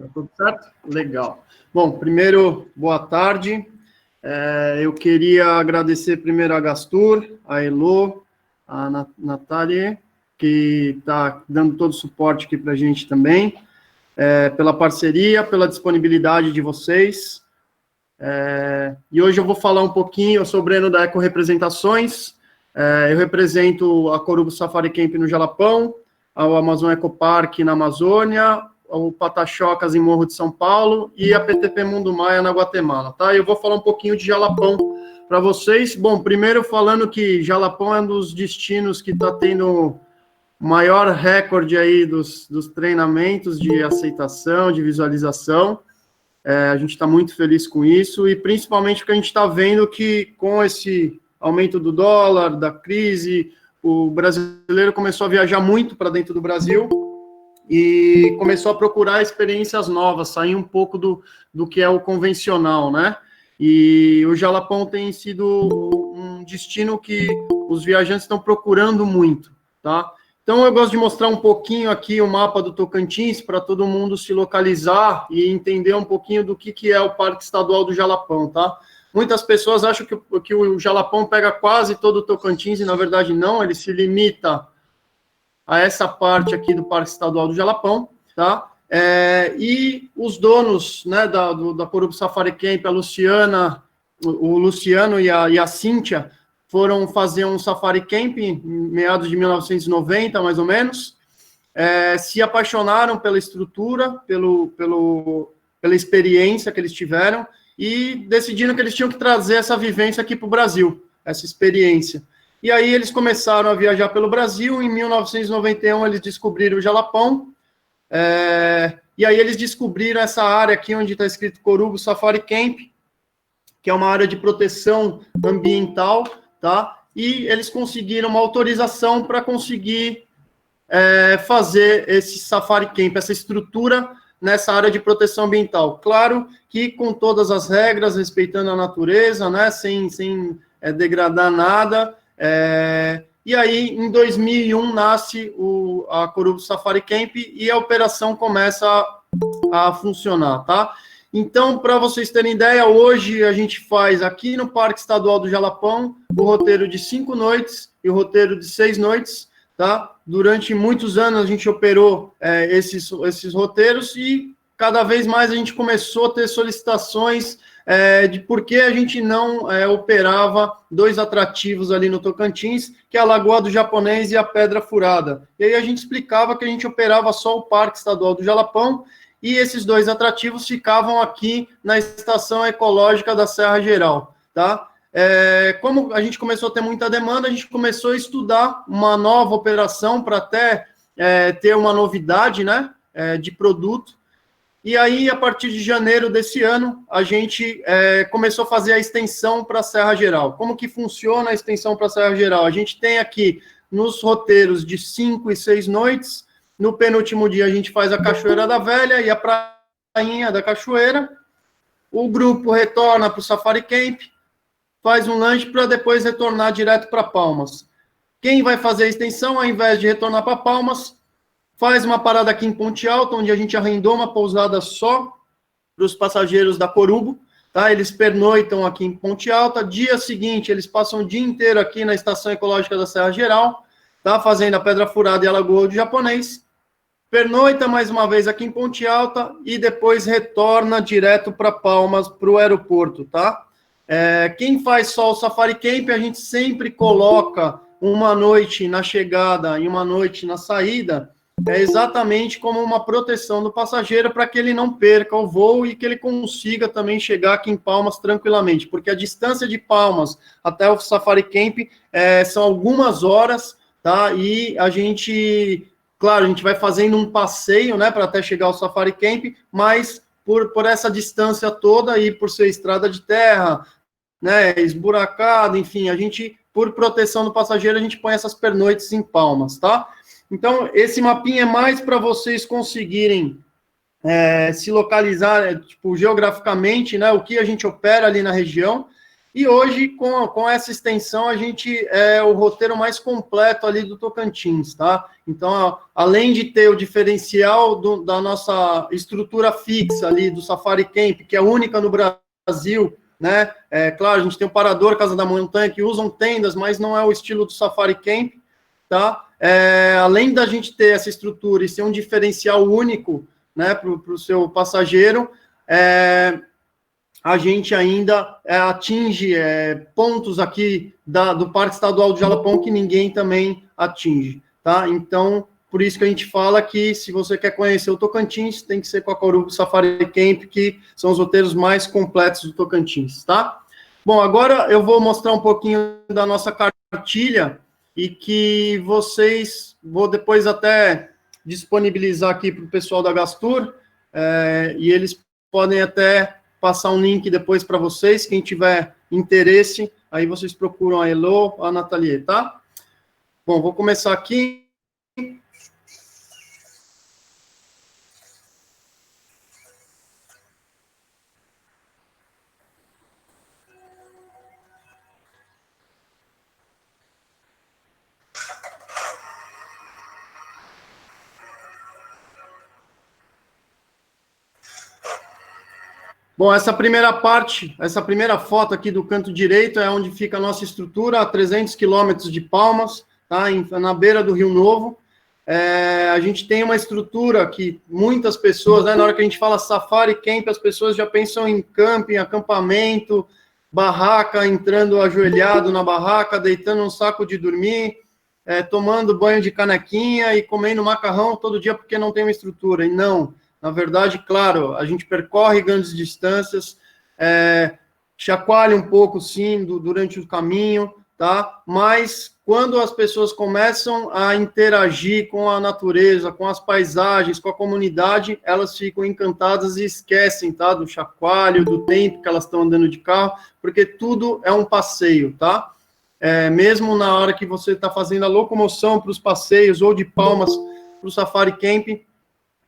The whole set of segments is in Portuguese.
Tá tudo certo? Legal. Bom, primeiro, boa tarde. Eu queria agradecer primeiro a Gastur, a Elo, a Natália, que está dando todo o suporte aqui para a gente também, pela parceria, pela disponibilidade de vocês. E hoje eu vou falar um pouquinho, eu sou o Breno da Eco Representações, eu represento a Corubo Safari Camp no Jalapão, o Amazon Eco Park na Amazônia, o Pataxocas em Morro de São Paulo e a PTP Mundo Maia na Guatemala, tá? Eu vou falar um pouquinho de Jalapão para vocês. Bom, primeiro falando que Jalapão é um dos destinos que está tendo o maior recorde aí dos treinamentos de aceitação, de visualização. A gente está muito feliz com isso e principalmente porque a gente está vendo que com esse aumento do dólar, da crise, o brasileiro começou a viajar muito para dentro do Brasil e começou a procurar experiências novas, sair um pouco do que é o convencional, né? E o Jalapão tem sido um destino que os viajantes estão procurando muito, tá? Então, eu gosto de mostrar um pouquinho aqui o mapa do Tocantins para todo mundo se localizar e entender um pouquinho do que é o Parque Estadual do Jalapão, tá? Muitas pessoas acham que o Jalapão pega quase todo o Tocantins e, na verdade, não, ele se limita a essa parte aqui do Parque Estadual do Jalapão, tá? E os donos, né, da Corubo Safari Camp, a Luciana, o Luciano e a Cíntia, foram fazer um Safari Camp em meados de 1990, mais ou menos, se apaixonaram pela estrutura, pela experiência que eles tiveram, e decidiram que eles tinham que trazer essa vivência aqui para o Brasil, essa experiência. E aí eles começaram a viajar pelo Brasil, em 1991 eles descobriram o Jalapão, e aí eles descobriram essa área aqui onde está escrito Corubo Safari Camp, que é uma área de proteção ambiental, tá? E eles conseguiram uma autorização para conseguir fazer esse Safari Camp, essa estrutura nessa área de proteção ambiental. Claro que com todas as regras, respeitando a natureza, né? Sem degradar nada. E aí, em 2001, nasce a Corubo Safari Camp e a operação começa a funcionar, tá? Então, para vocês terem ideia, hoje a gente faz aqui no Parque Estadual do Jalapão o roteiro de 5 noites e o roteiro de 6 noites, tá? Durante muitos anos a gente operou esses roteiros e cada vez mais a gente começou a ter solicitações de por que a gente não operava 2 atrativos ali no Tocantins, que é a Lagoa do Japonês e a Pedra Furada. E aí a gente explicava que a gente operava só o Parque Estadual do Jalapão e esses 2 atrativos ficavam aqui na Estação Ecológica da Serra Geral, tá? Como a gente começou a ter muita demanda, a gente começou a estudar uma nova operação para até ter uma novidade, né, de produto. E aí, a partir de janeiro desse ano, a gente começou a fazer a extensão para a Serra Geral. Como que funciona a extensão para a Serra Geral? A gente tem aqui nos roteiros de 5 e 6 noites, no penúltimo dia a gente faz a Cachoeira da Velha e a Prainha da Cachoeira, o grupo retorna para o Safari Camp, faz um lanche para depois retornar direto para Palmas. Quem vai fazer a extensão, ao invés de retornar para Palmas, faz uma parada aqui em Ponte Alta, onde a gente arrendou uma pousada só para os passageiros da Corubo, tá? Eles pernoitam aqui em Ponte Alta. Dia seguinte, eles passam o dia inteiro aqui na Estação Ecológica da Serra Geral, tá? Fazendo a Pedra Furada e a Lagoa do Japonês. Pernoita mais uma vez aqui em Ponte Alta e depois retorna direto para Palmas, para o aeroporto, tá? Quem faz só o Safari Camp, a gente sempre coloca uma noite na chegada e uma noite na saída, exatamente como uma proteção do passageiro para que ele não perca o voo e que ele consiga também chegar aqui em Palmas tranquilamente, porque a distância de Palmas até o Safari Camp são algumas horas, tá? E a gente, claro, a gente vai fazendo um passeio, né, para até chegar ao Safari Camp, mas por essa distância toda e por ser estrada de terra, né, esburacado, enfim, a gente, por proteção do passageiro, a gente põe essas pernoites em Palmas, tá? Então, esse mapinha é mais para vocês conseguirem se localizar, geograficamente, né, o que a gente opera ali na região. E hoje, com essa extensão, a gente é o roteiro mais completo ali do Tocantins, tá? Então, além de ter o diferencial da nossa estrutura fixa ali, do Safari Camp, que é única no Brasil, né? Claro, a gente tem o Parador, Casa da Montanha, que usam tendas, mas não é o estilo do Safari Camp, tá? Além da gente ter essa estrutura e ser um diferencial único, né, para o seu passageiro, a gente ainda atinge pontos aqui do Parque Estadual do Jalapão que ninguém também atinge, tá? Então, por isso que a gente fala que se você quer conhecer o Tocantins, tem que ser com a Corubo Safari Camp, que são os roteiros mais completos do Tocantins, tá? Bom, agora eu vou mostrar um pouquinho da nossa cartilha e que vou depois até disponibilizar aqui para o pessoal da Gastur, e eles podem até passar um link depois para vocês, quem tiver interesse, aí vocês procuram a Elo, a Nathalie, tá? Bom, vou começar aqui. Bom, essa primeira parte, essa primeira foto aqui do canto direito é onde fica a nossa estrutura, a 300 quilômetros de Palmas, tá? Na beira do Rio Novo. A gente tem uma estrutura que muitas pessoas, né, na hora que a gente fala Safari Camp, as pessoas já pensam em camping, acampamento, barraca, entrando ajoelhado na barraca, deitando um saco de dormir, tomando banho de canequinha e comendo macarrão todo dia porque não tem uma estrutura. E não. Na verdade, claro, a gente percorre grandes distâncias, chacoalha um pouco, sim, durante o caminho, tá? Mas quando as pessoas começam a interagir com a natureza, com as paisagens, com a comunidade, elas ficam encantadas e esquecem, tá? Do chacoalho, do tempo que elas estão andando de carro, porque tudo é um passeio, tá? Mesmo na hora que você está fazendo a locomoção para os passeios ou de Palmas para o Safari Camp,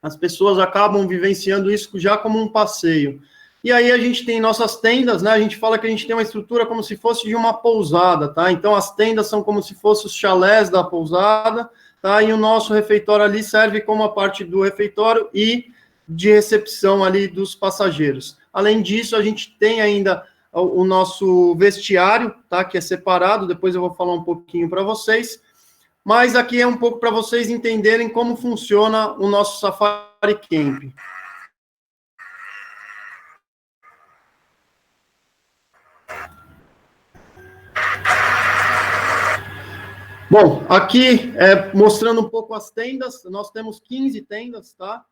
as pessoas acabam vivenciando isso já como um passeio. E aí a gente tem nossas tendas, né? A gente fala que a gente tem uma estrutura como se fosse de uma pousada, tá? Então as tendas são como se fossem os chalés da pousada, tá? E o nosso refeitório ali serve como a parte do refeitório e de recepção ali dos passageiros. Além disso, a gente tem ainda o nosso vestiário, tá? Que é separado, depois eu vou falar um pouquinho para vocês. Mas aqui é um pouco para vocês entenderem como funciona o nosso Safari Camp. Bom, aqui mostrando um pouco as tendas, nós temos 15 tendas, tá?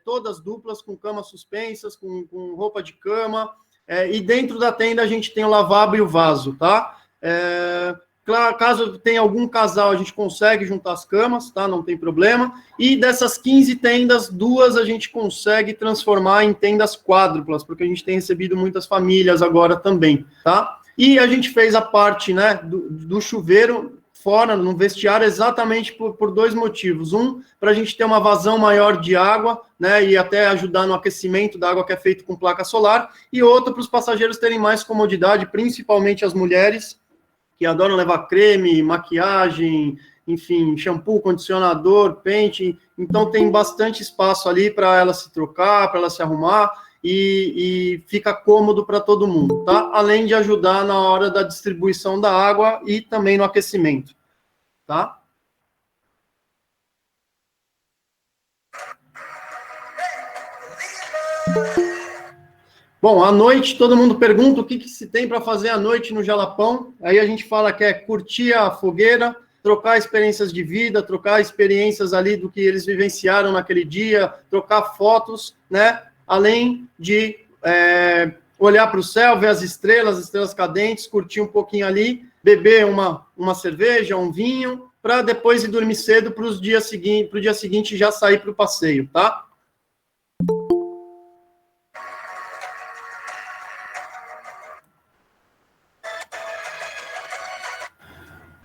Todas duplas, com camas suspensas, com roupa de cama, e dentro da tenda a gente tem o lavabo e o vaso, tá? Claro, caso tenha algum casal, a gente consegue juntar as camas, tá? Não tem problema. E dessas 15 tendas, 2 a gente consegue transformar em tendas quádruplas, porque a gente tem recebido muitas famílias agora também, tá? E a gente fez a parte, né, do chuveiro fora, no vestiário, exatamente por 2 motivos. Um, para a gente ter uma vazão maior de água, né, e até ajudar no aquecimento da água que é feito com placa solar. E outro, para os passageiros terem mais comodidade, principalmente as mulheres, que adoram levar creme, maquiagem, enfim, shampoo, condicionador, pente. Então, tem bastante espaço ali para ela se trocar, para ela se arrumar, e fica cômodo para todo mundo, tá? Além de ajudar na hora da distribuição da água e também no aquecimento, tá? Bom, à noite, todo mundo pergunta o que se tem para fazer à noite no Jalapão. Aí a gente fala que é curtir a fogueira, trocar experiências de vida, trocar experiências ali do que eles vivenciaram naquele dia, trocar fotos, né? Além de olhar para o céu, ver as estrelas cadentes, curtir um pouquinho ali, beber uma cerveja, um vinho, para depois ir dormir cedo para o dia seguinte já sair para o passeio, tá?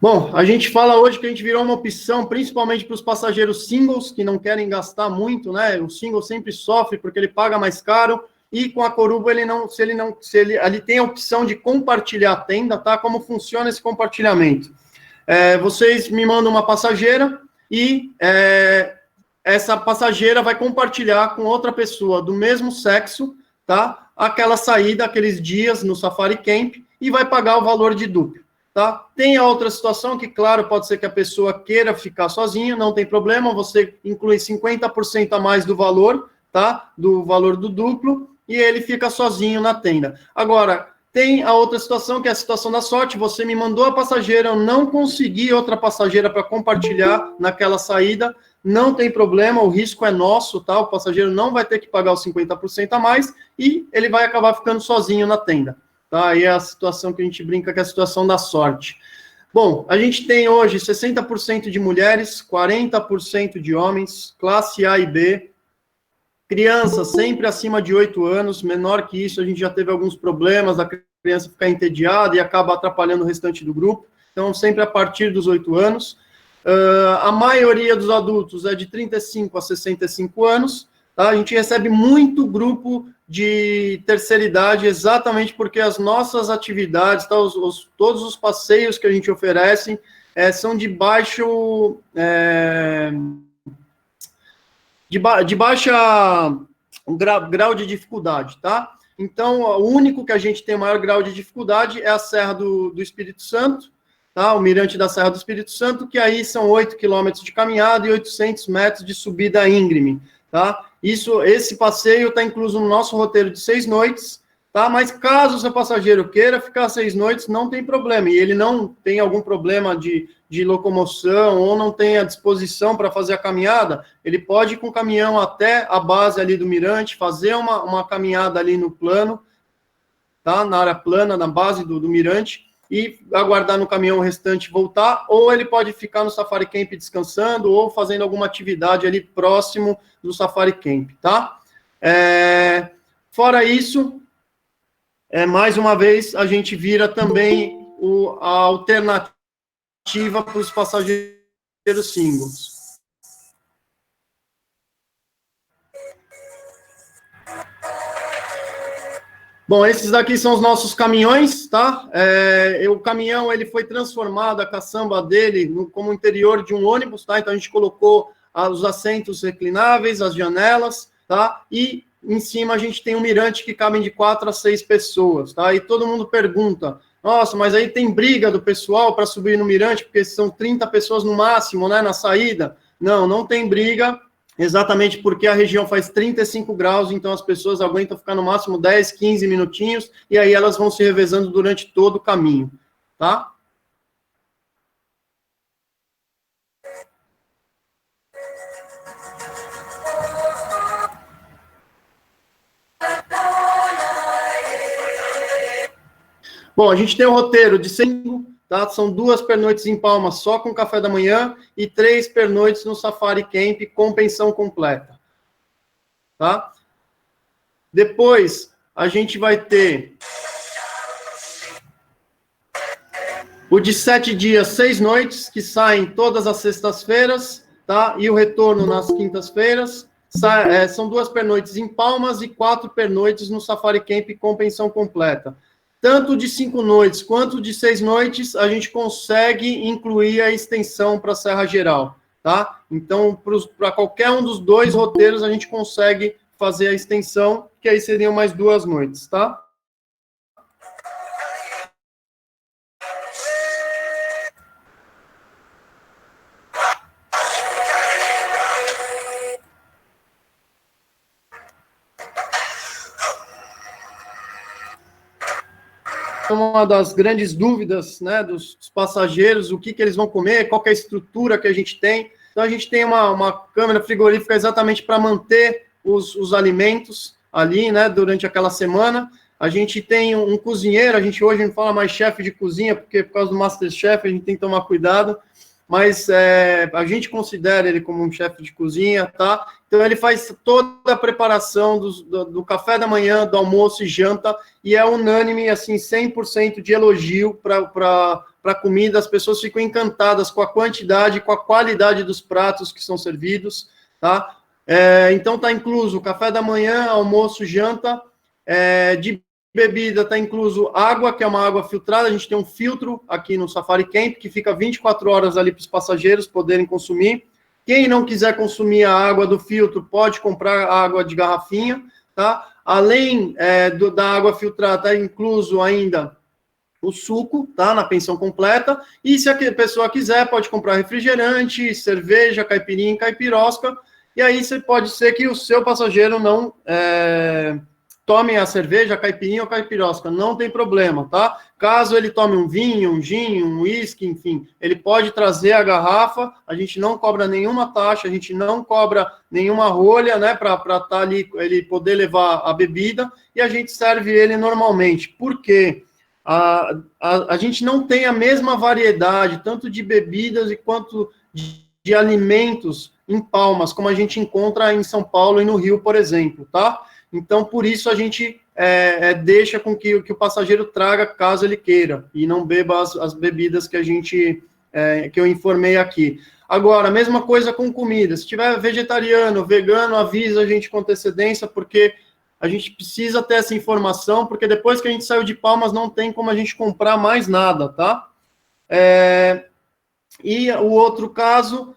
Bom, a gente fala hoje que a gente virou uma opção, principalmente para os passageiros singles, que não querem gastar muito, né? O single sempre sofre porque ele paga mais caro, e com a Corubo ele tem a opção de compartilhar a tenda, tá? Como funciona esse compartilhamento? Vocês me mandam uma passageira e essa passageira vai compartilhar com outra pessoa do mesmo sexo, tá? Aquela saída, aqueles dias no Safari Camp e vai pagar o valor de duplo, tá? Tem a outra situação que, claro, pode ser que a pessoa queira ficar sozinha, não tem problema, você inclui 50% a mais do valor, tá? Do valor do duplo, e ele fica sozinho na tenda. Agora, tem a outra situação, que é a situação da sorte, você me mandou a passageira, eu não consegui outra passageira para compartilhar naquela saída, não tem problema, o risco é nosso, tá? O passageiro não vai ter que pagar os 50% a mais, e ele vai acabar ficando sozinho na tenda, tá? Aí é a situação que a gente brinca, que é a situação da sorte. Bom, a gente tem hoje 60% de mulheres, 40% de homens, classe A e B, criança sempre acima de 8 anos, menor que isso, a gente já teve alguns problemas, a criança ficar entediada e acaba atrapalhando o restante do grupo, então sempre a partir dos 8 anos. A maioria dos adultos é de 35 a 65 anos, tá? A gente recebe muito grupo de terceira idade, exatamente porque as nossas atividades, tá? Todos os passeios que a gente oferece são de baixo... de baixa grau de dificuldade, tá? Então, o único que a gente tem maior grau de dificuldade é a Serra do Espírito Santo, tá? O Mirante da Serra do Espírito Santo, que aí são 8 quilômetros de caminhada e 800 metros de subida íngreme, tá? Esse passeio está incluso no nosso roteiro de 6 noites, tá? Mas caso o seu passageiro queira ficar 6 noites, não tem problema, e ele não tem algum problema de locomoção, ou não tem a disposição para fazer a caminhada, ele pode ir com o caminhão até a base ali do Mirante, fazer uma caminhada ali no plano, tá? Na área plana, na base do Mirante, e aguardar no caminhão o restante voltar, ou ele pode ficar no Safari Camp descansando, ou fazendo alguma atividade ali próximo do Safari Camp, tá? Fora isso, mais uma vez, a gente vira também a alternativa para os passageiros singles. Bom, esses daqui são os nossos caminhões, tá? O caminhão, ele foi transformado, a caçamba dele, como interior de um ônibus, tá? Então, a gente colocou os assentos reclináveis, as janelas, tá? E em cima a gente tem um mirante que cabem de 4 a 6 pessoas, tá? E todo mundo pergunta, nossa, mas aí tem briga do pessoal para subir no mirante, porque são 30 pessoas no máximo, né, na saída. Não, não tem briga, exatamente porque a região faz 35 graus, então as pessoas aguentam ficar no máximo 10, 15 minutinhos, e aí elas vão se revezando durante todo o caminho, tá? Bom, a gente tem um roteiro de 5, tá? São 2 pernoites em Palmas só com café da manhã e 3 pernoites no Safari Camp com pensão completa, tá? Depois, a gente vai ter o de 7 dias, 6 noites, que saem todas as sextas-feiras, tá? E o retorno nas quintas-feiras. São 2 pernoites em Palmas e 4 pernoites no Safari Camp com pensão completa. Tanto de 5 noites quanto de 6 noites, a gente consegue incluir a extensão para a Serra Geral, tá? Então, para qualquer um dos 2 roteiros, a gente consegue fazer a extensão, que aí seriam mais 2 noites, tá? Uma das grandes dúvidas, né, dos passageiros, o que eles vão comer, qual que é a estrutura que a gente tem. Então, a gente tem uma câmera frigorífica exatamente para manter os alimentos ali, né, durante aquela semana. A gente tem um cozinheiro, a gente hoje não fala mais chefe de cozinha, porque por causa do Masterchef a gente tem que tomar cuidado, mas a gente considera ele como um chefe de cozinha, tá? Então, ele faz toda a preparação do café da manhã, do almoço e janta, e é unânime, assim, 100% de elogio para a comida. As pessoas ficam encantadas com a quantidade, com a qualidade dos pratos que são servidos, tá? Então, está incluso o café da manhã, almoço, janta, De bebida está incluso água, que é uma água filtrada. A gente tem um filtro aqui no Safari Camp, que fica 24 horas ali para os passageiros poderem consumir. Quem não quiser consumir a água do filtro, pode comprar água de garrafinha, tá? Além da água filtrada, está incluso ainda o suco, tá? Na pensão completa. E se a pessoa quiser, pode comprar refrigerante, cerveja, caipirinha, caipirosca. E aí pode ser que o seu passageiro não tome a cerveja, a caipirinha ou caipirosca. Não tem problema, tá? Caso ele tome um vinho, um gin, um whisky, enfim, ele pode trazer a garrafa. A gente não cobra nenhuma taxa, a gente não cobra nenhuma rolha, né? Para estar ali, ele poder levar a bebida. E a gente serve ele normalmente. Por quê? A gente não tem a mesma variedade, tanto de bebidas quanto de alimentos em Palmas, como a gente encontra em São Paulo e no Rio, por exemplo, tá? Então, por isso, a gente deixa com que o passageiro traga, caso ele queira, e não beba as bebidas que que eu informei aqui. Agora, a mesma coisa com comida. Se tiver vegetariano, vegano, avisa a gente com antecedência, porque a gente precisa ter essa informação, porque depois que a gente saiu de Palmas, não tem como a gente comprar mais nada, tá? E o outro caso,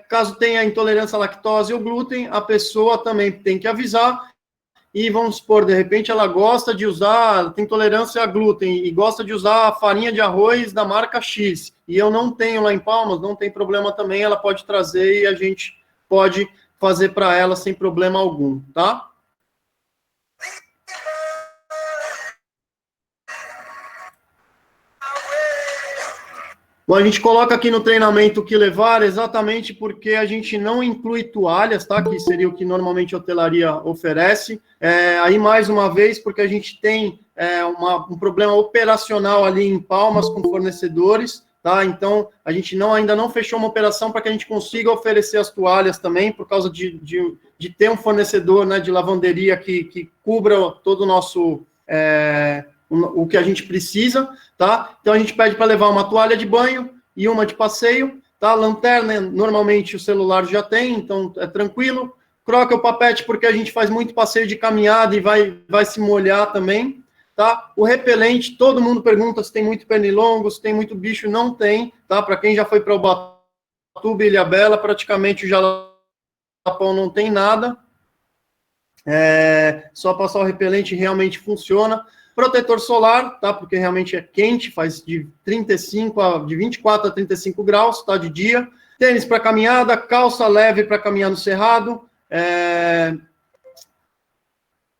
caso tenha intolerância à lactose ou glúten, a pessoa também tem que avisar. E vamos supor, de repente ela gosta de usar, tem intolerância a glúten e gosta de usar farinha de arroz da marca X, e eu não tenho lá em Palmas, não tem problema também, ela pode trazer e a gente pode fazer para ela sem problema algum, tá? Bom, a gente coloca aqui no treinamento o que levar, exatamente porque a gente não inclui toalhas, tá? Que seria o que normalmente a hotelaria oferece. Aí, mais uma vez, porque a gente tem um problema operacional ali em Palmas com fornecedores, tá? Então, a gente ainda não fechou uma operação para que a gente consiga oferecer as toalhas também, por causa de ter um fornecedor, né, de lavanderia que cubra todo o nosso... o que a gente precisa, tá? Então, a gente pede para levar uma toalha de banho e uma de passeio, tá? Lanterna, normalmente o celular já tem, então é tranquilo. Croca o papete, porque a gente faz muito passeio de caminhada e vai se molhar também, tá? O repelente, todo mundo pergunta se tem muito pernilongo, se tem muito bicho, não tem, tá? Para quem já foi para Ubatuba e Ilhabela, praticamente o Jalapão não tem nada. Só passar o repelente realmente funciona. Protetor solar, tá? Porque realmente é quente, faz de 24 a 35 graus, tá? De dia. Tênis para caminhada, calça leve para caminhar no cerrado.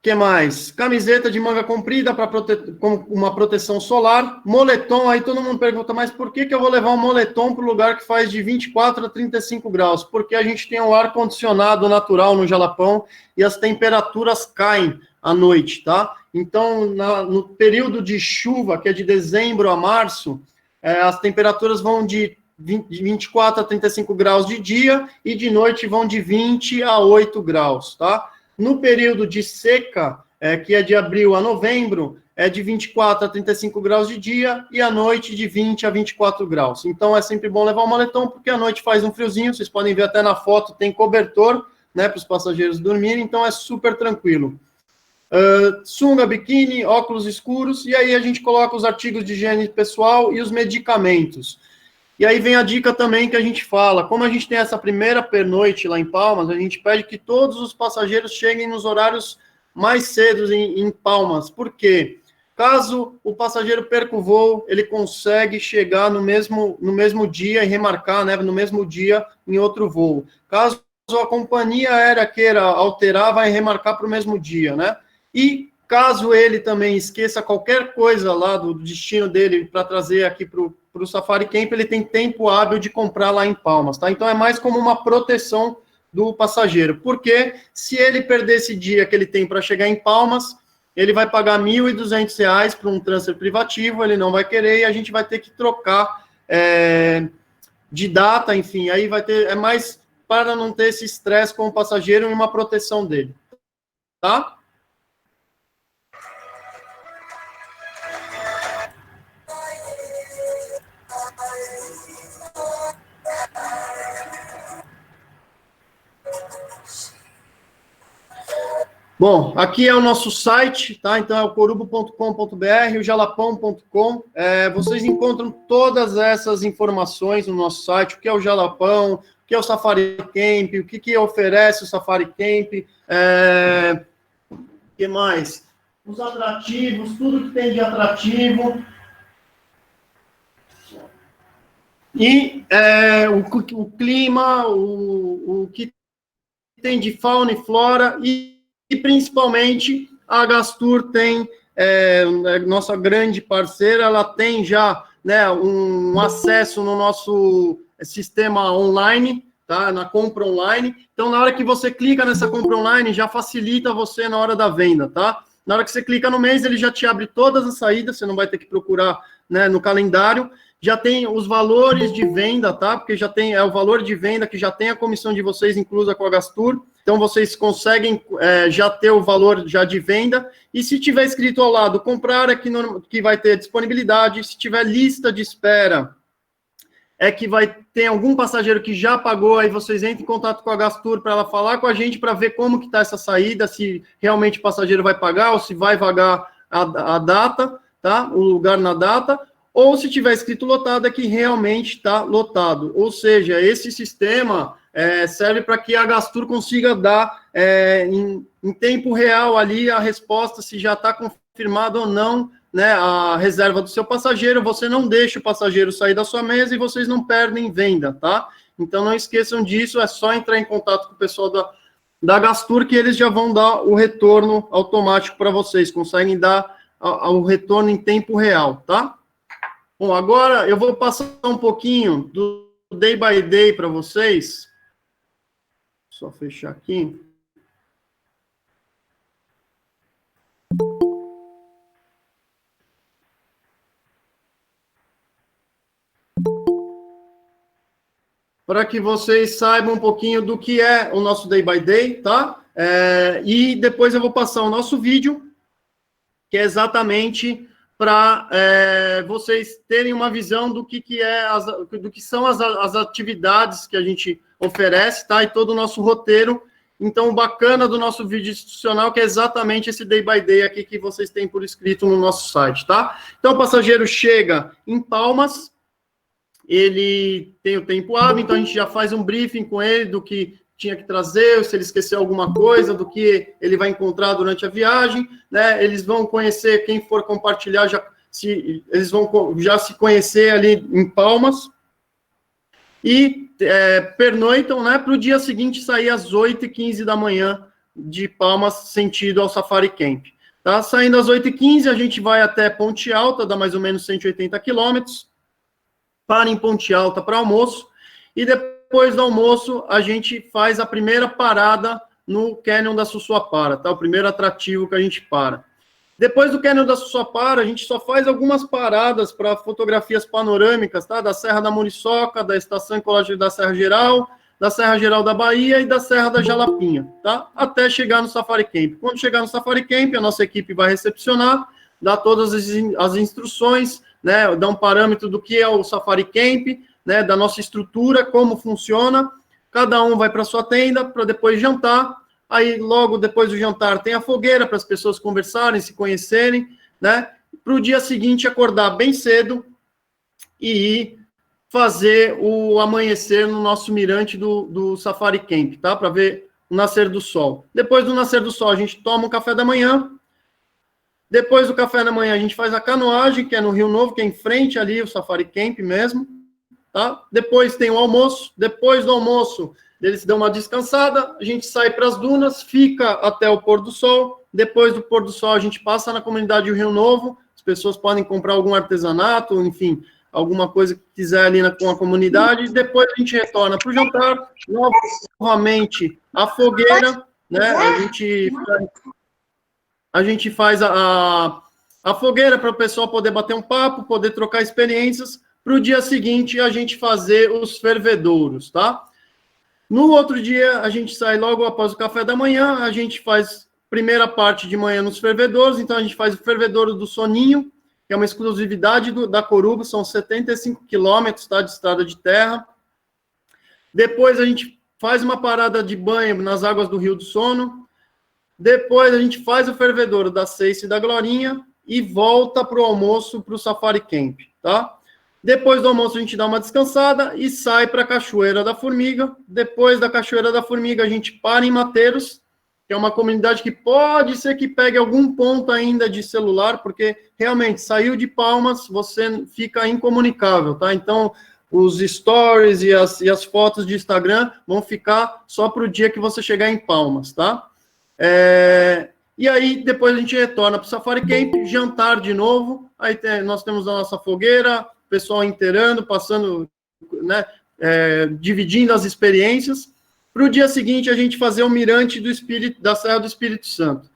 Que mais? Camiseta de manga comprida com uma proteção solar. Moletom, aí todo mundo pergunta, mas por que eu vou levar um moletom para o lugar que faz de 24 a 35 graus? Porque a gente tem um ar-condicionado natural no Jalapão e as temperaturas caem à noite, tá? Então, no período de chuva, que é de dezembro a março, as temperaturas vão de 24 a 35 graus de dia e de noite vão de 20 a 8 graus, tá? No período de seca, que é de abril a novembro, é de 24 a 35 graus de dia e à noite de 20 a 24 graus. Então, é sempre bom levar um moletom, porque à noite faz um friozinho, vocês podem ver até na foto, tem cobertor, né, para os passageiros dormirem, então é super tranquilo. Sunga, biquíni, óculos escuros, e aí a gente coloca os artigos de higiene pessoal e os medicamentos. E aí vem a dica também que a gente fala, como a gente tem essa primeira pernoite lá em Palmas, a gente pede que todos os passageiros cheguem nos horários mais cedo em Palmas. Por quê? Caso o passageiro perca o voo, ele consegue chegar no mesmo dia e remarcar, né, no mesmo dia em outro voo. Caso a companhia aérea queira alterar, vai remarcar para o mesmo dia, né? E caso ele também esqueça qualquer coisa lá do destino dele para trazer aqui para o Safari Camp, ele tem tempo hábil de comprar lá em Palmas, tá? Então é mais como uma proteção do passageiro, porque se ele perder esse dia que ele tem para chegar em Palmas, ele vai pagar R$ 1.200 para um transfer privativo, ele não vai querer e a gente vai ter que trocar de data, enfim, aí vai ter, é mais para não ter esse estresse com o passageiro e uma proteção dele, tá? Bom, aqui é o nosso site, tá? Então é o corubo.com.br, o jalapão.com. Vocês encontram todas essas informações no nosso site, o que é o Jalapão, o que é o Safari Camp, o que oferece o Safari Camp, o que mais? Os atrativos, tudo que tem de atrativo. E o clima, o que tem de fauna e flora, e principalmente a Gastur tem, nossa grande parceira, ela tem já, né, um acesso no nosso sistema online, tá, na compra online. Então, na hora que você clica nessa compra online, já facilita você na hora da venda, tá? Na hora que você clica no mês, ele já te abre todas as saídas, você não vai ter que procurar, né, no calendário. Já tem os valores de venda, tá? Porque já tem o valor de venda, que já tem a comissão de vocês inclusa com a Gastur. Então, vocês conseguem já ter o valor já de venda. E se tiver escrito ao lado, comprar é que vai ter disponibilidade. Se tiver lista de espera, é que vai ter algum passageiro que já pagou, aí vocês entram em contato com a Gastur para ela falar com a gente para ver como que está essa saída, se realmente o passageiro vai pagar ou se vai vagar a data, tá? O lugar na data. Ou se tiver escrito lotado, é que realmente está lotado. Ou seja, esse sistema serve para que a Gastur consiga dar em tempo real ali a resposta, se já está confirmado ou não, né, a reserva do seu passageiro. Você não deixa o passageiro sair da sua mesa e vocês não perdem venda, tá? Então, não esqueçam disso, é só entrar em contato com o pessoal da Gastur, que eles já vão dar o retorno automático para vocês, conseguem dar o retorno em tempo real, tá? Bom, agora eu vou passar um pouquinho do day by day para vocês. Só fechar aqui. Para que vocês saibam um pouquinho do que é o nosso day by day, tá? E depois eu vou passar o nosso vídeo, que é exatamente para vocês terem uma visão do que do que são as atividades que a gente oferece, tá? E todo o nosso roteiro. Então, o bacana do nosso vídeo institucional, que é exatamente esse day by day aqui que vocês têm por escrito no nosso site, tá? Então, o passageiro chega em Palmas, ele tem o tempo hábil, então a gente já faz um briefing com ele do que tinha que trazer, se ele esqueceu alguma coisa, do que ele vai encontrar durante a viagem, né? Eles vão conhecer, quem for compartilhar, eles vão já se conhecer ali em Palmas, e pernoitam, né, para o dia seguinte sair às 8h15 da manhã de Palmas, sentido ao Safari Camp. Tá? Saindo às 8h15, a gente vai até Ponte Alta, dá mais ou menos 180 quilômetros, para em Ponte Alta para almoço, e depois do almoço a gente faz a primeira parada no Canyon da Sussuapara, tá? O primeiro atrativo que a gente para. Depois do Canyon da Sussuapara, a gente só faz algumas paradas para fotografias panorâmicas, tá? Da Serra da Muriçoca, da Estação Ecológica da Serra Geral da Bahia e da Serra da Jalapinha, tá? Até chegar no Safari Camp. Quando chegar no Safari Camp, a nossa equipe vai recepcionar, dar todas as instruções, né? Dar um parâmetro do que é o Safari Camp, né? Da nossa estrutura, como funciona. Cada um vai para sua tenda para depois jantar. Aí, logo depois do jantar, tem a fogueira para as pessoas conversarem, se conhecerem, né? Para o dia seguinte, acordar bem cedo e ir fazer o amanhecer no nosso mirante do Safari Camp, tá? Para ver o nascer do sol. Depois do nascer do sol, a gente toma um café da manhã. Depois do café da manhã, a gente faz a canoagem, que é no Rio Novo, que é em frente ali, o Safari Camp mesmo, tá? Depois tem o almoço. Depois do almoço, eles dão uma descansada, a gente sai para as dunas, fica até o pôr do sol. Depois do pôr do sol, a gente passa na comunidade do Rio Novo, as pessoas podem comprar algum artesanato, enfim, alguma coisa que quiser ali com a comunidade. Depois a gente retorna para o jantar, novamente a fogueira, né? A gente faz a fogueira para o pessoal poder bater um papo, poder trocar experiências, para o dia seguinte a gente fazer os fervedouros, tá? No outro dia, a gente sai logo após o café da manhã, a gente faz primeira parte de manhã nos fervedouros, então a gente faz o fervedouro do Soninho, que é uma exclusividade da Coruba, são 75 quilômetros, tá, de estrada de terra. Depois a gente faz uma parada de banho nas águas do Rio do Sono. Depois a gente faz o fervedouro da Ceice e da Glorinha e volta para o almoço, para o Safari Camp, tá? Depois do almoço a gente dá uma descansada e sai para a Cachoeira da Formiga. Depois da Cachoeira da Formiga a gente para em Mateiros, que é uma comunidade que pode ser que pegue algum ponto ainda de celular, porque realmente saiu de Palmas, você fica incomunicável, tá? Então, os stories e as fotos de Instagram vão ficar só para o dia que você chegar em Palmas, tá? E aí, depois a gente retorna para o Safari Camp, jantar de novo, aí nós temos a nossa fogueira, o pessoal inteirando, passando, né, dividindo as experiências, para o dia seguinte a gente fazer o mirante da Serra do Espírito Santo.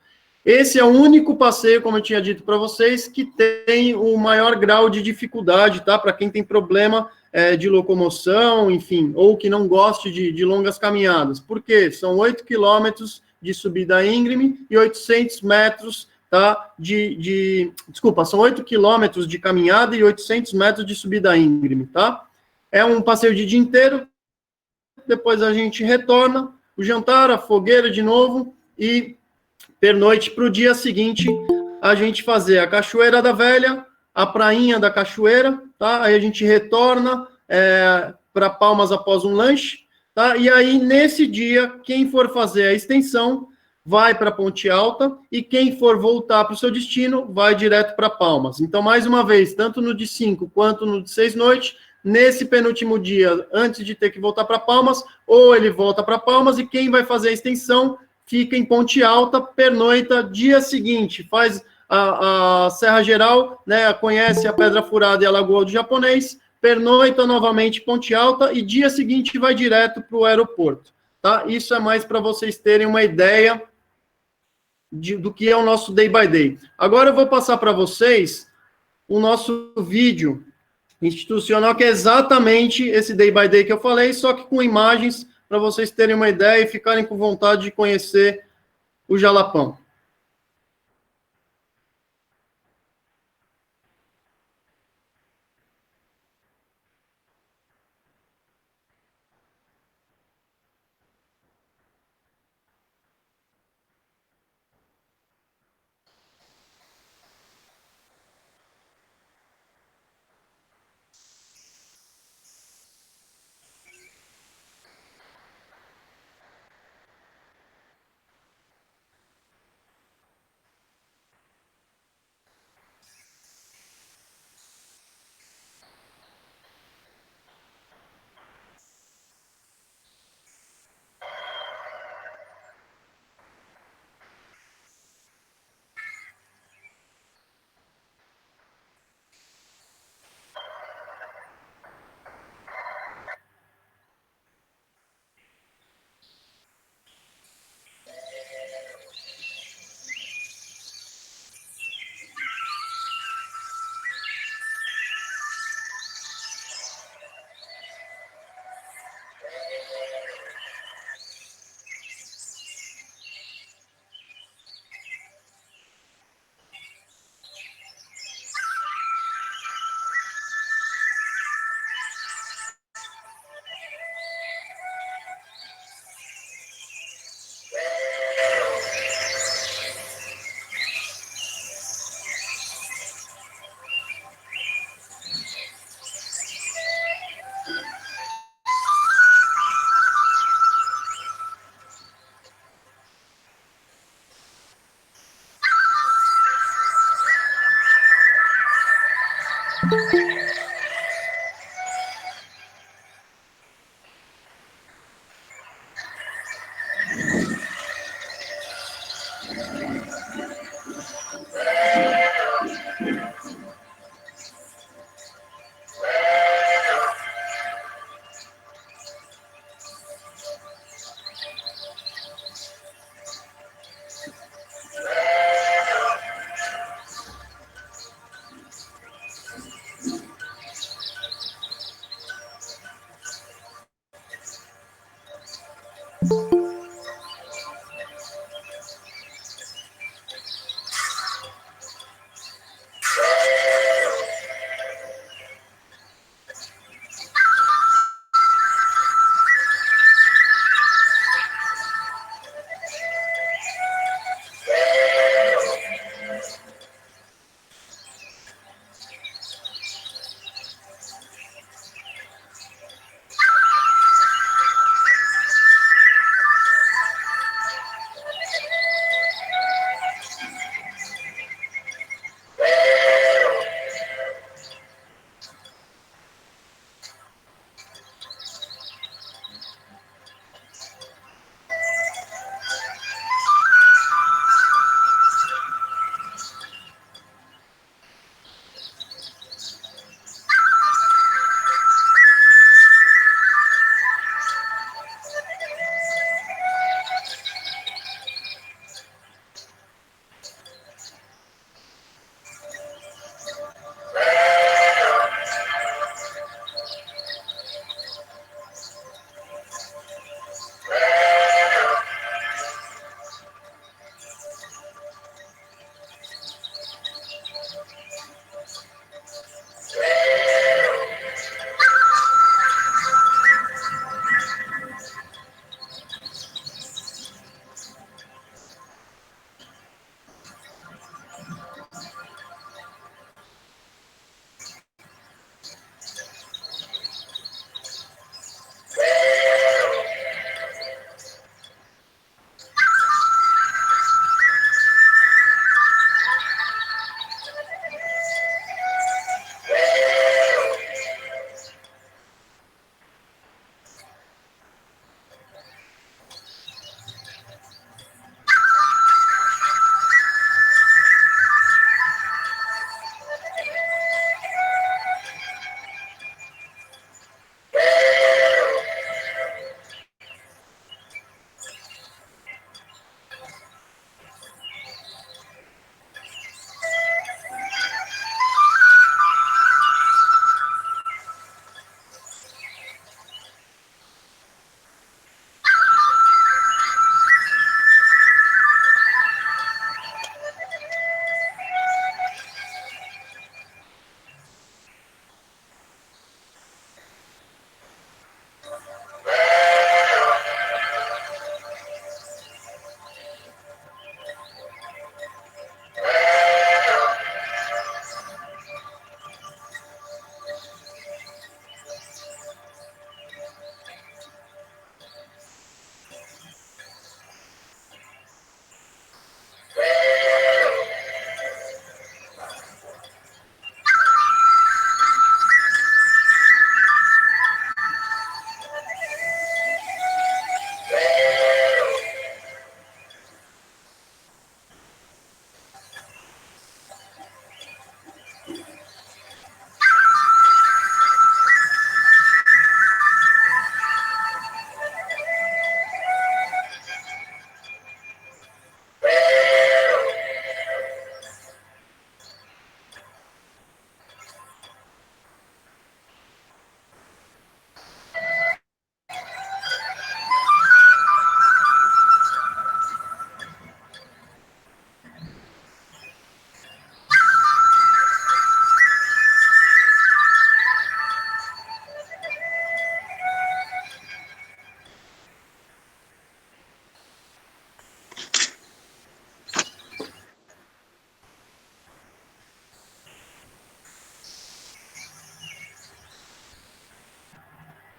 Esse é o único passeio, como eu tinha dito para vocês, que tem o maior grau de dificuldade, tá? Para quem tem problema de locomoção, enfim, ou que não goste de longas caminhadas. Por quê? São 8 quilômetros de subida íngreme e 800 metros, tá? Desculpa, são 8 quilômetros de caminhada e 800 metros de subida íngreme, tá? É um passeio de dia inteiro, depois a gente retorna, o jantar, a fogueira de novo, e pernoite para o dia seguinte, a gente fazer a Cachoeira da Velha, a prainha da Cachoeira, tá? Aí a gente retorna para Palmas após um lanche, tá? E aí, nesse dia, quem for fazer a extensão, vai para Ponte Alta, e quem for voltar para o seu destino, vai direto para Palmas. Então, mais uma vez, tanto no de 5 quanto no de 6 noites, nesse penúltimo dia, antes de ter que voltar para Palmas, ou ele volta para Palmas, e quem vai fazer a extensão fica em Ponte Alta, pernoita, dia seguinte, faz a Serra Geral, né, conhece a Pedra Furada e a Lagoa do Japonês, pernoita novamente Ponte Alta, e dia seguinte vai direto para o aeroporto, tá? Isso é mais para vocês terem uma ideia do que é o nosso Day by Day. Agora eu vou passar para vocês o nosso vídeo institucional, que é exatamente esse Day by Day que eu falei, só que com imagens, para vocês terem uma ideia e ficarem com vontade de conhecer o Jalapão.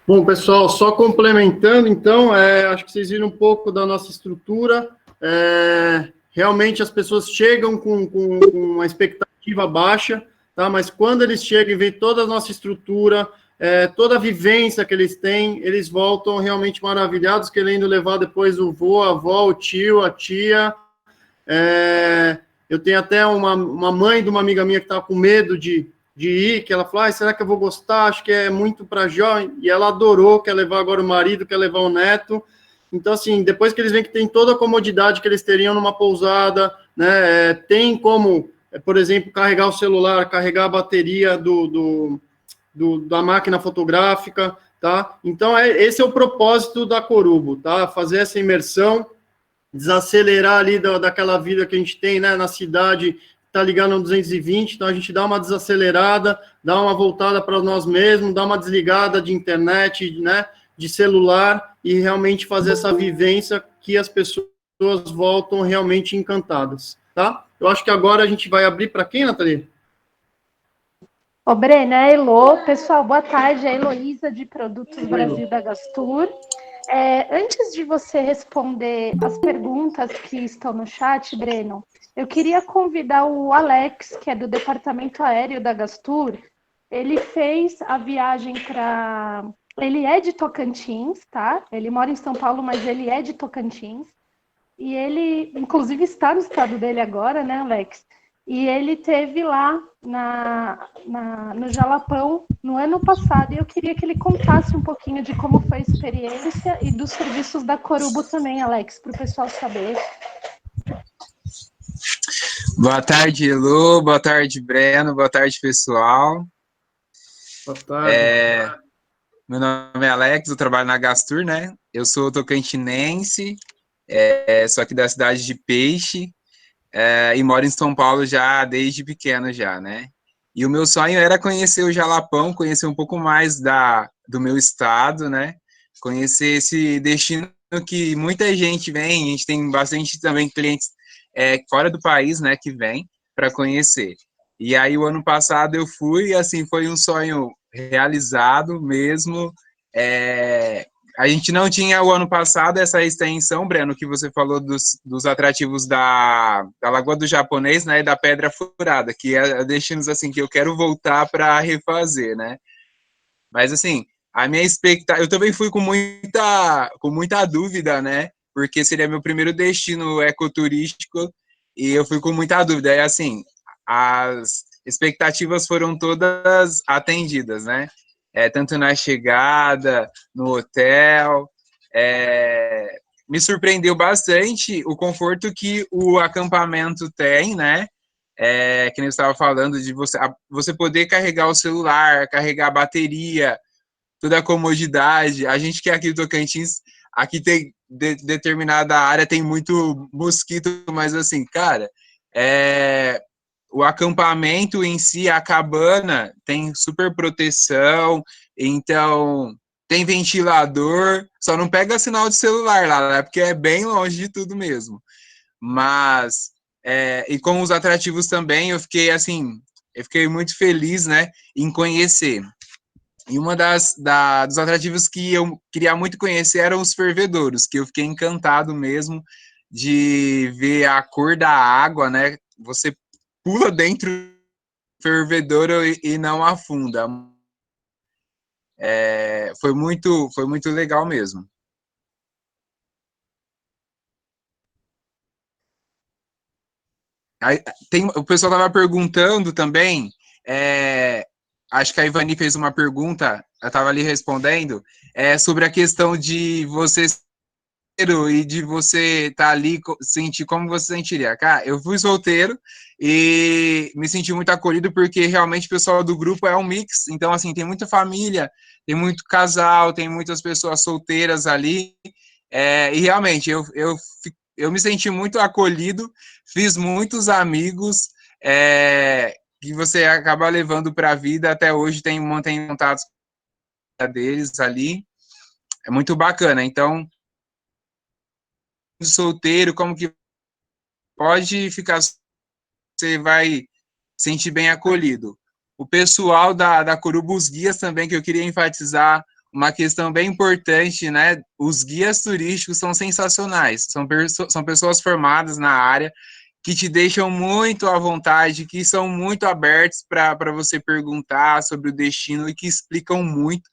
Bom, pessoal, só complementando, então, acho que vocês viram um pouco da nossa estrutura. Realmente as pessoas chegam com uma expectativa baixa, tá? Mas quando eles chegam e veem toda a nossa estrutura, toda a vivência que eles têm, eles voltam realmente maravilhados, querendo levar depois o vô, a avó, o tio, a tia. Eu tenho até uma mãe de uma amiga minha que estava com medo de ir, que ela falou, será que eu vou gostar? Acho que é muito para jovem. E ela adorou, quer levar agora o marido, quer levar o neto. Então, assim, depois que eles veem que tem toda a comodidade que eles teriam numa pousada, né, tem como, por exemplo, carregar o celular, carregar a bateria da máquina fotográfica, tá? Então, esse é o propósito da Corubo, tá? Fazer essa imersão, desacelerar ali daquela vida que a gente tem, né, na cidade, tá ligado no 220, então a gente dá uma desacelerada, dá uma voltada para nós mesmos, dá uma desligada de internet, né, de celular, e realmente fazer essa vivência que as pessoas voltam realmente encantadas, tá? Eu acho que agora a gente vai abrir para quem, Nathalie? Ô, Brena, é a Elo. Pessoal, boa tarde. É a Heloísa, de Produtos Brasil da Gastur. Antes de você responder as perguntas que estão no chat, Breno, eu queria convidar o Alex, que é do Departamento Aéreo da Gastur. Ele fez a viagem para... Ele é de Tocantins, tá? Ele mora em São Paulo, mas ele é de Tocantins. E ele, inclusive, está no estado dele agora, né, Alex? E ele teve lá no Jalapão no ano passado, e eu queria que ele contasse um pouquinho de como foi a experiência e dos serviços da Corubo também, Alex, para o pessoal saber. Boa tarde, Elo. Boa tarde, Breno. Boa tarde, pessoal. Boa tarde. Meu nome é Alex, eu trabalho na Gastur, né? Eu sou tocantinense, sou aqui da cidade de Peixe, e moro em São Paulo já desde pequeno já, né? E o meu sonho era conhecer o Jalapão, conhecer um pouco mais do meu estado, né? Conhecer esse destino que muita gente vem, a gente tem bastante também clientes fora do país, né, que vem para conhecer. E aí o ano passado eu fui, e assim, foi um sonho realizado mesmo. A gente não tinha o ano passado essa extensão, Breno, que você falou dos atrativos da Lagoa do Japonês, né, e da Pedra Furada, que é destinos assim que eu quero voltar para refazer, né? Mas assim, a minha expectativa, eu também fui com muita dúvida, né? Porque seria meu primeiro destino ecoturístico e eu fui com muita dúvida. E assim, as expectativas foram todas atendidas, né? Tanto na chegada, no hotel. Me surpreendeu bastante o conforto que o acampamento tem, né? Que nem eu estava falando, de você poder carregar o celular, carregar a bateria, toda a comodidade. A gente que é aqui do Tocantins, aqui tem determinada área, tem muito mosquito, mas assim, cara, o acampamento em si, a cabana, tem super proteção, então tem ventilador, só não pega sinal de celular lá, né? Porque é bem longe de tudo mesmo. Mas, e com os atrativos também, eu fiquei muito feliz, né, em conhecer. E uma dos atrativos que eu queria muito conhecer eram os fervedouros, que eu fiquei encantado mesmo de ver a cor da água, né? Você pula dentro do fervedouro e não afunda. Foi muito legal mesmo. Aí, o pessoal estava perguntando também, acho que a Ivani fez uma pergunta, eu estava ali respondendo, sobre a questão de você e de você estar ali, sentir como você sentiria. Cara, eu fui solteiro e me senti muito acolhido porque realmente o pessoal do grupo é um mix, então assim, tem muita família, tem muito casal, tem muitas pessoas solteiras ali, e realmente eu me senti muito acolhido, fiz muitos amigos, que você acaba levando para a vida, até hoje mantém contatos deles ali, é muito bacana, então solteiro, como que pode ficar, você vai sentir bem acolhido. O pessoal da Coruba, os guias também, que eu queria enfatizar, uma questão bem importante, né? Os guias turísticos são sensacionais, são pessoas formadas na área que te deixam muito à vontade, que são muito abertos para você perguntar sobre o destino e que explicam muito.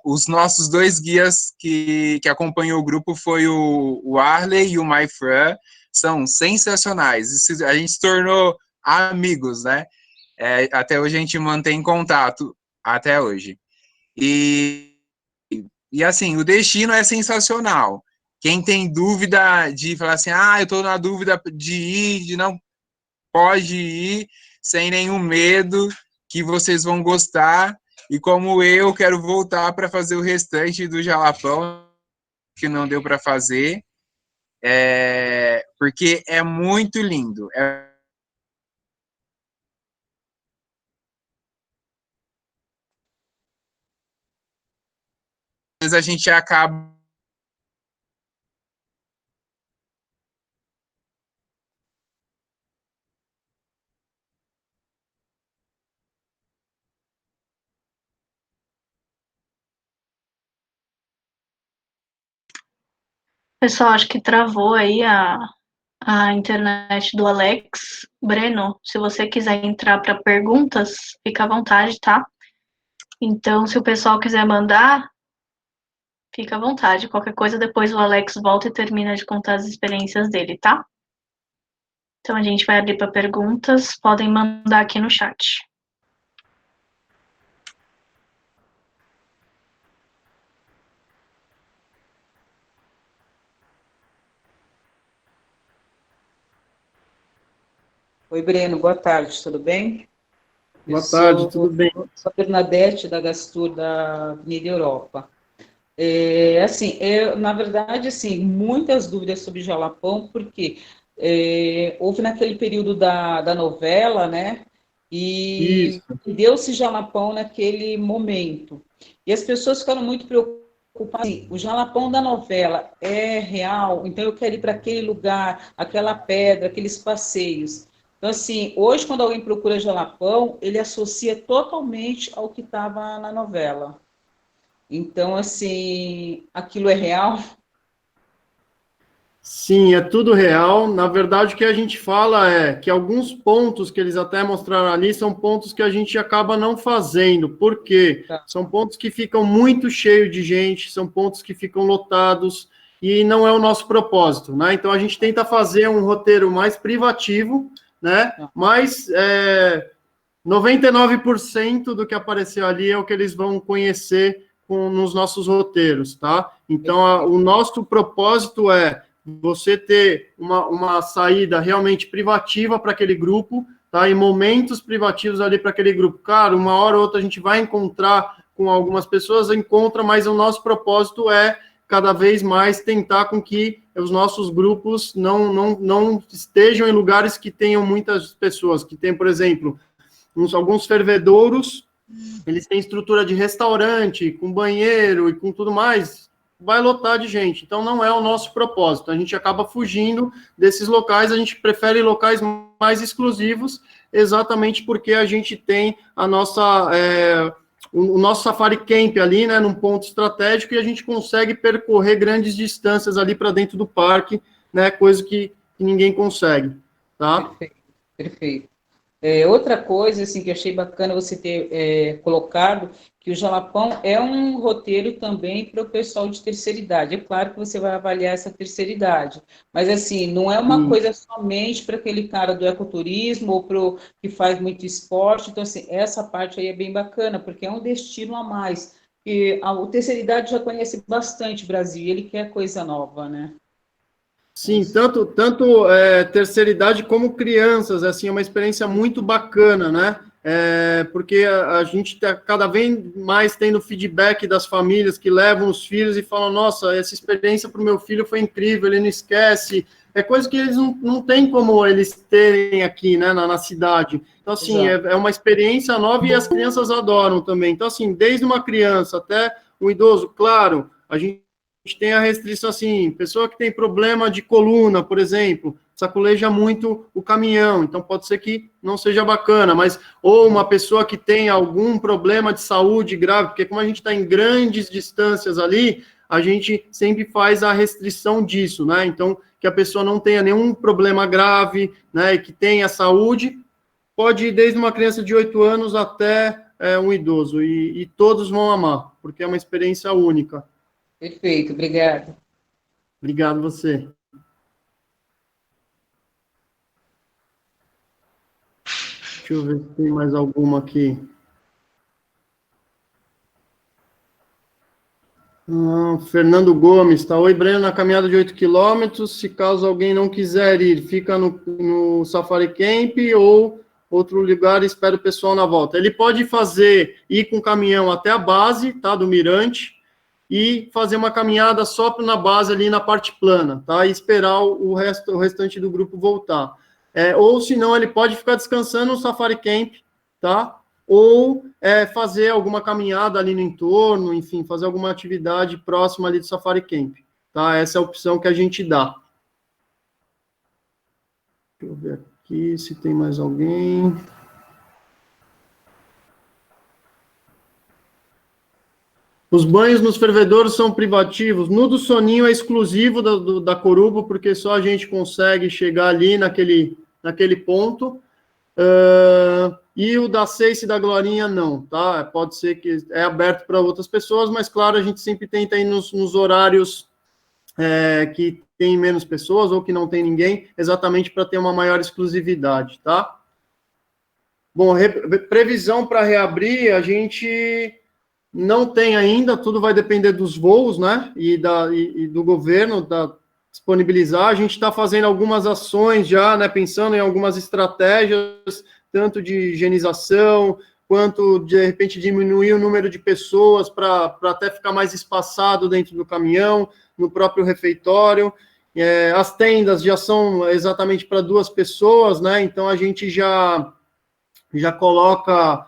Os nossos dois guias que acompanham o grupo foi o Arley e o Maifran, são sensacionais. A gente se tornou amigos, né? Até hoje a gente mantém contato, até hoje. E assim, o destino é sensacional. Quem tem dúvida de falar assim, eu estou na dúvida de ir, de não pode ir, sem nenhum medo, que vocês vão gostar. E como eu quero voltar para fazer o restante do Jalapão, que não deu para fazer, porque é muito lindo. Às vezes a gente acaba. Pessoal, acho que travou aí a internet do Alex. Breno, se você quiser entrar para perguntas, fica à vontade, tá? Então, se o pessoal quiser mandar, fica à vontade. Qualquer coisa, depois o Alex volta e termina de contar as experiências dele, tá? Então, a gente vai abrir para perguntas. Podem mandar aqui no chat. Oi, Breno, boa tarde, tudo bem? Boa tarde, tudo bem? Sou a Bernadette, da Gastur, da Avenida Europa. Na verdade, assim, muitas dúvidas sobre Jalapão, porque houve naquele período da novela, né? E deu-se Jalapão naquele momento. E as pessoas ficaram muito preocupadas. Assim, o Jalapão da novela é real, então eu quero ir para aquele lugar, aquela pedra, aqueles passeios. Então, assim, hoje, quando alguém procura Jalapão, ele associa totalmente ao que estava na novela. Então, assim, aquilo é real? Sim, é tudo real. Na verdade, o que a gente fala é que alguns pontos que eles até mostraram ali são pontos que a gente acaba não fazendo. Por quê? São pontos que ficam muito cheios de gente, são pontos que ficam lotados e não é o nosso propósito, né? Então, a gente tenta fazer um roteiro mais privativo, né? Mas 99% do que apareceu ali é o que eles vão conhecer nos nossos roteiros, tá? Então, o nosso propósito é você ter uma saída realmente privativa para aquele grupo, tá? E momentos privativos ali para aquele grupo. Claro, uma hora ou outra a gente vai encontrar com algumas pessoas, mas o nosso propósito é cada vez mais tentar com que os nossos grupos não estejam em lugares que tenham muitas pessoas, que tem, por exemplo, alguns fervedouros, eles têm estrutura de restaurante, com banheiro e com tudo mais, vai lotar de gente. Então, não é o nosso propósito. A gente acaba fugindo desses locais, a gente prefere locais mais exclusivos, exatamente porque a gente tem a nossa... o nosso Safari Camp ali, né, num ponto estratégico, e a gente consegue percorrer grandes distâncias ali para dentro do parque, né, coisa que ninguém consegue, tá? Perfeito. Outra coisa, assim, que eu achei bacana você ter colocado, que o Jalapão é um roteiro também para o pessoal de terceira idade. É claro que você vai avaliar essa terceira idade, mas, assim, não é uma coisa somente para aquele cara do ecoturismo ou para o que faz muito esporte. Então, assim, essa parte aí é bem bacana, porque é um destino a mais. E a terceira idade já conhece bastante o Brasil, e ele quer coisa nova, né? Sim, tanto terceira idade como crianças, assim, é uma experiência muito bacana, né? Porque a gente está cada vez mais tendo feedback das famílias que levam os filhos e falam, nossa, essa experiência para o meu filho foi incrível, ele não esquece, é coisa que eles não têm como eles terem aqui, né, na cidade. Então, assim, é uma experiência nova e as crianças adoram também. Então, assim, desde uma criança até um idoso, claro, a gente tem a restrição, assim, pessoa que tem problema de coluna, por exemplo, saculeja muito o caminhão, então pode ser que não seja bacana, mas, ou uma pessoa que tem algum problema de saúde grave, porque como a gente está em grandes distâncias ali, a gente sempre faz a restrição disso, né, então, que a pessoa não tenha nenhum problema grave, né, e que tenha saúde, pode ir desde uma criança de 8 anos até um idoso, e todos vão amar, porque é uma experiência única. Perfeito, obrigada. Obrigado você. Deixa eu ver se tem mais alguma aqui. Fernando Gomes, tá? Oi, Breno, na caminhada de 8 quilômetros, se caso alguém não quiser ir, fica no Safari Camp ou outro lugar e espera o pessoal na volta. Ele pode ir com o caminhão até a base, tá, do Mirante, e fazer uma caminhada só na base ali na parte plana, tá? E esperar o restante do grupo voltar. Ou, se não, ele pode ficar descansando no Safari Camp, tá? Ou fazer alguma caminhada ali no entorno, enfim, fazer alguma atividade próxima ali do Safari Camp, tá? Essa é a opção que a gente dá. Deixa eu ver aqui se tem mais alguém. Os banhos nos fervedouros são privativos. No do Soninho é exclusivo da Corubo, porque só a gente consegue chegar ali naquele ponto. E o da Seice e da Glorinha não, tá? Pode ser que é aberto para outras pessoas, mas, claro, a gente sempre tenta ir nos horários que tem menos pessoas ou que não tem ninguém, exatamente para ter uma maior exclusividade, tá? Bom, previsão para reabrir, a gente não tem ainda, tudo vai depender dos voos, né, e do governo, disponibilizar. A gente está fazendo algumas ações já, né, pensando em algumas estratégias, tanto de higienização, quanto, de repente, diminuir o número de pessoas para até ficar mais espaçado dentro do caminhão, no próprio refeitório. As tendas já são exatamente para 2 pessoas, né, então a gente já coloca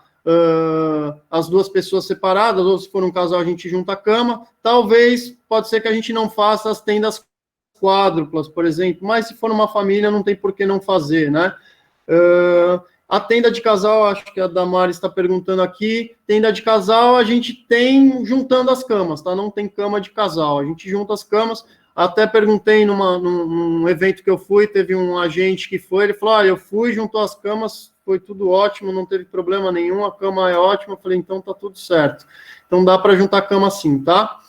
as 2 pessoas separadas, ou se for um casal, a gente junta a cama. Talvez, pode ser que a gente não faça as tendas quádruplas, por exemplo, mas se for uma família, não tem por que não fazer, né? A tenda de casal, acho que a Damara está perguntando aqui, tenda de casal a gente tem juntando as camas, tá? Não tem cama de casal, a gente junta as camas. Até perguntei num evento que eu fui, teve um agente que foi, ele falou, eu fui, juntou as camas, foi tudo ótimo, não teve problema nenhum, a cama é ótima. Eu falei, então tá tudo certo. Então dá para juntar a cama sim, tá?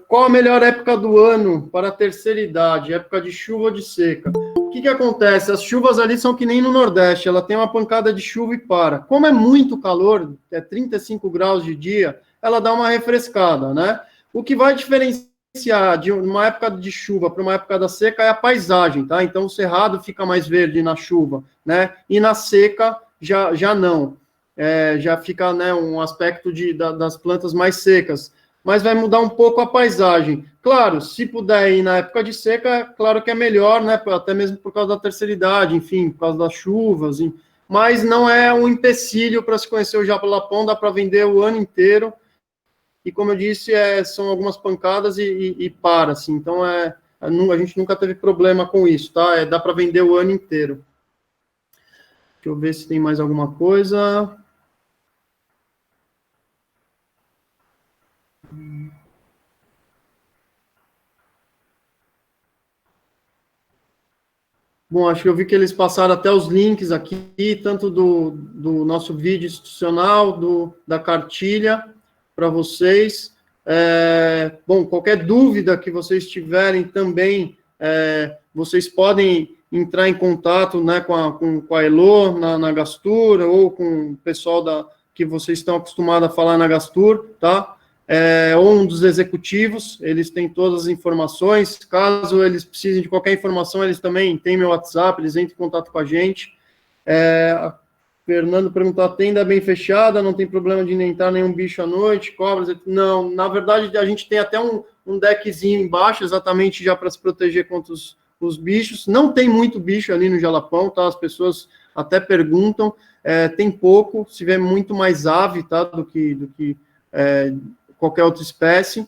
Qual a melhor época do ano para a terceira idade? Época de chuva ou de seca? O que acontece? As chuvas ali são que nem no Nordeste, ela tem uma pancada de chuva e para. Como é muito calor, 35 graus de dia, ela dá uma refrescada, né? O que vai diferenciar de uma época de chuva para uma época da seca é a paisagem, tá? Então o cerrado fica mais verde na chuva, né? E na seca já não. Já fica, né, um aspecto das plantas mais secas. Mas vai mudar um pouco a paisagem. Claro, se puder ir na época de seca, claro que é melhor, né? Até mesmo por causa da terceira idade, enfim, por causa das chuvas. Mas não é um empecilho para se conhecer o Jalapão, dá para vender o ano inteiro. E como eu disse, são algumas pancadas e para, assim. Então, a gente nunca teve problema com isso, tá? Dá para vender o ano inteiro. Deixa eu ver se tem mais alguma coisa. Bom, acho que eu vi que eles passaram até os links aqui, tanto do nosso vídeo institucional, da cartilha, para vocês. Bom, qualquer dúvida que vocês tiverem também, vocês podem entrar em contato, né, com a Elo na Gastur, ou com o pessoal que vocês estão acostumados a falar na Gastur, tá? Ou um dos executivos, eles têm todas as informações. Caso eles precisem de qualquer informação, eles também têm meu WhatsApp, eles entram em contato com a gente. Fernando perguntou, a tenda é bem fechada, não tem problema de entrar nenhum bicho à noite, cobras? Não, na verdade, a gente tem até um deckzinho embaixo, exatamente já para se proteger contra os bichos. Não tem muito bicho ali no Jalapão, tá? As pessoas até perguntam, tem pouco, se vê muito mais ave, tá? Do que qualquer outra espécie.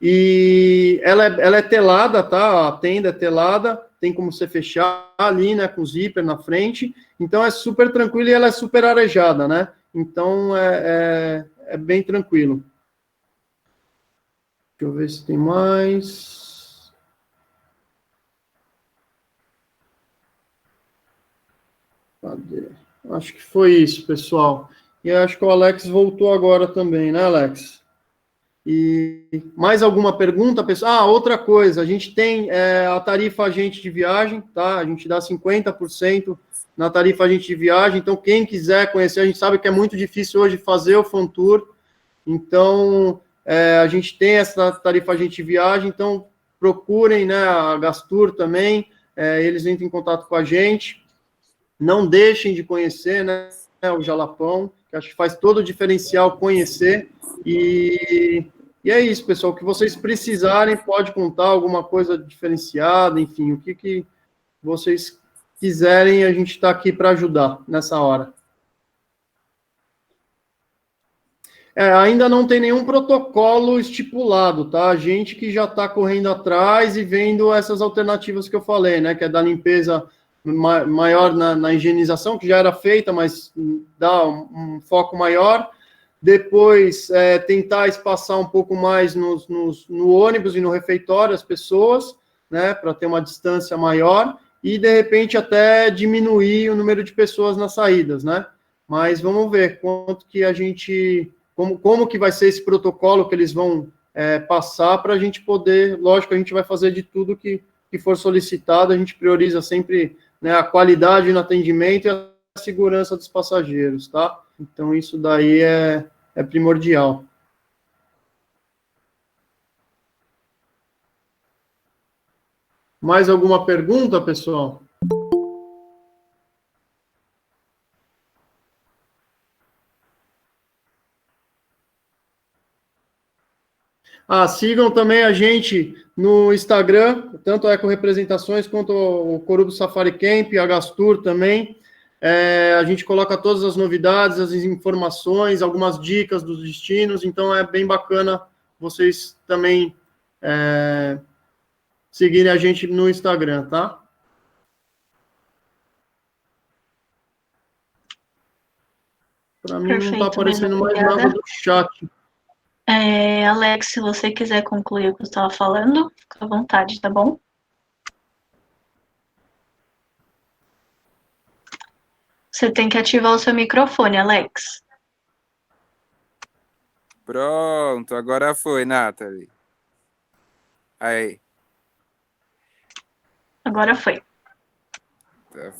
E ela é telada, tá? A tenda é telada, tem como você fechar ali, né, com zíper na frente. Então é super tranquilo e ela é super arejada, né? Então é bem tranquilo. Deixa eu ver se tem mais. Cadê? Acho que foi isso, pessoal. E acho que o Alex voltou agora também, né, Alex? E mais alguma pergunta, pessoal? Ah, outra coisa, a gente tem a tarifa agente de viagem, tá? A gente dá 50% na tarifa agente de viagem, então quem quiser conhecer, a gente sabe que é muito difícil hoje fazer o Fan Tour, então a gente tem essa tarifa agente de viagem, então procurem, né, a Gastur também, eles entram em contato com a gente, não deixem de conhecer, né, o Jalapão, que acho que faz todo o diferencial conhecer, e é isso, pessoal, o que vocês precisarem, pode contar alguma coisa diferenciada, enfim, o que vocês quiserem, a gente está aqui para ajudar nessa hora. Ainda não tem nenhum protocolo estipulado, tá? A gente que já está correndo atrás e vendo essas alternativas que eu falei, né? Que é da limpeza maior na higienização, que já era feita, mas dá um foco maior. Depois, tentar espaçar um pouco mais no ônibus e no refeitório as pessoas, né? Para ter uma distância maior. E, de repente, até diminuir o número de pessoas nas saídas, né? Mas vamos ver quanto que a gente... Como que vai ser esse protocolo que eles vão passar para a gente poder... Lógico, a gente vai fazer de tudo que for solicitado, a gente prioriza sempre, né, a qualidade no atendimento e a segurança dos passageiros, tá? Então, isso daí é primordial. Mais alguma pergunta, pessoal? Sigam também a gente no Instagram, tanto a Eco Representações quanto o Corubo Safari Camp, a Gastur também. A gente coloca todas as novidades, as informações, algumas dicas dos destinos, então é bem bacana vocês também seguirem a gente no Instagram, tá? Para mim não está aparecendo mais nada do chat. Alex, se você quiser concluir o que eu estava falando, fica à vontade, tá bom? Você tem que ativar o seu microfone, Alex. Pronto, agora foi, Nathalie. Aí. Agora foi.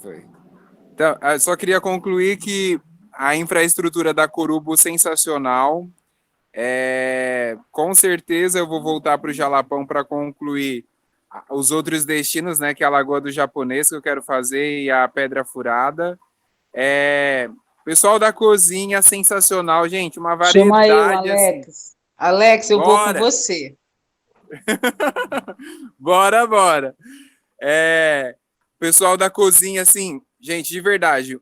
Foi. Então, só queria concluir que a infraestrutura da Corubo sensacional. Com certeza eu vou voltar para o Jalapão para concluir os outros destinos, né? Que é a Lagoa do Japonês, que eu quero fazer, e a Pedra Furada. Pessoal da cozinha, sensacional, gente, uma variedade. Chama eu, Alex. Assim. Alex, eu vou com você. Bora. Pessoal da cozinha, assim, gente, de verdade,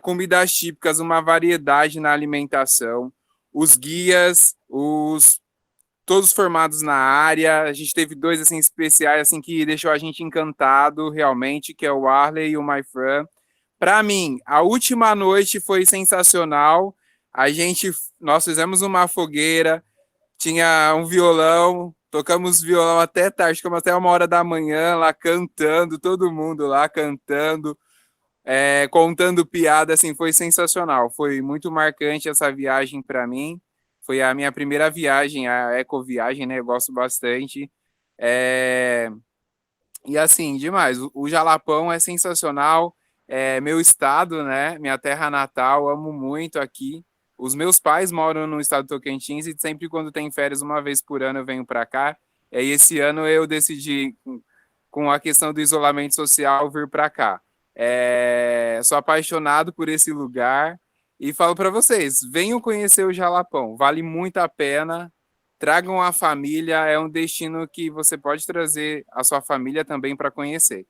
comidas típicas, uma variedade na alimentação, os guias, todos formados na área, a gente teve 2, assim, especiais, assim, que deixou a gente encantado, realmente, que é o Arley e o My Fran. Para mim, a última noite foi sensacional. Nós fizemos uma fogueira, tinha um violão, tocamos violão até tarde, ficamos até 1h da manhã lá cantando, todo mundo lá cantando, contando piada, assim, foi sensacional. Foi muito marcante essa viagem para mim. Foi a minha primeira viagem, a ecoviagem, né? Eu gosto bastante. E assim, demais. O Jalapão é sensacional. Meu estado, né? Minha terra natal, amo muito aqui. Os meus pais moram no estado de Tocantins e sempre quando tem férias, uma vez por ano, eu venho para cá. E esse ano eu decidi, com a questão do isolamento social, vir para cá. Sou apaixonado por esse lugar e falo para vocês, venham conhecer o Jalapão, vale muito a pena. Tragam a família, é um destino que você pode trazer a sua família também para conhecer.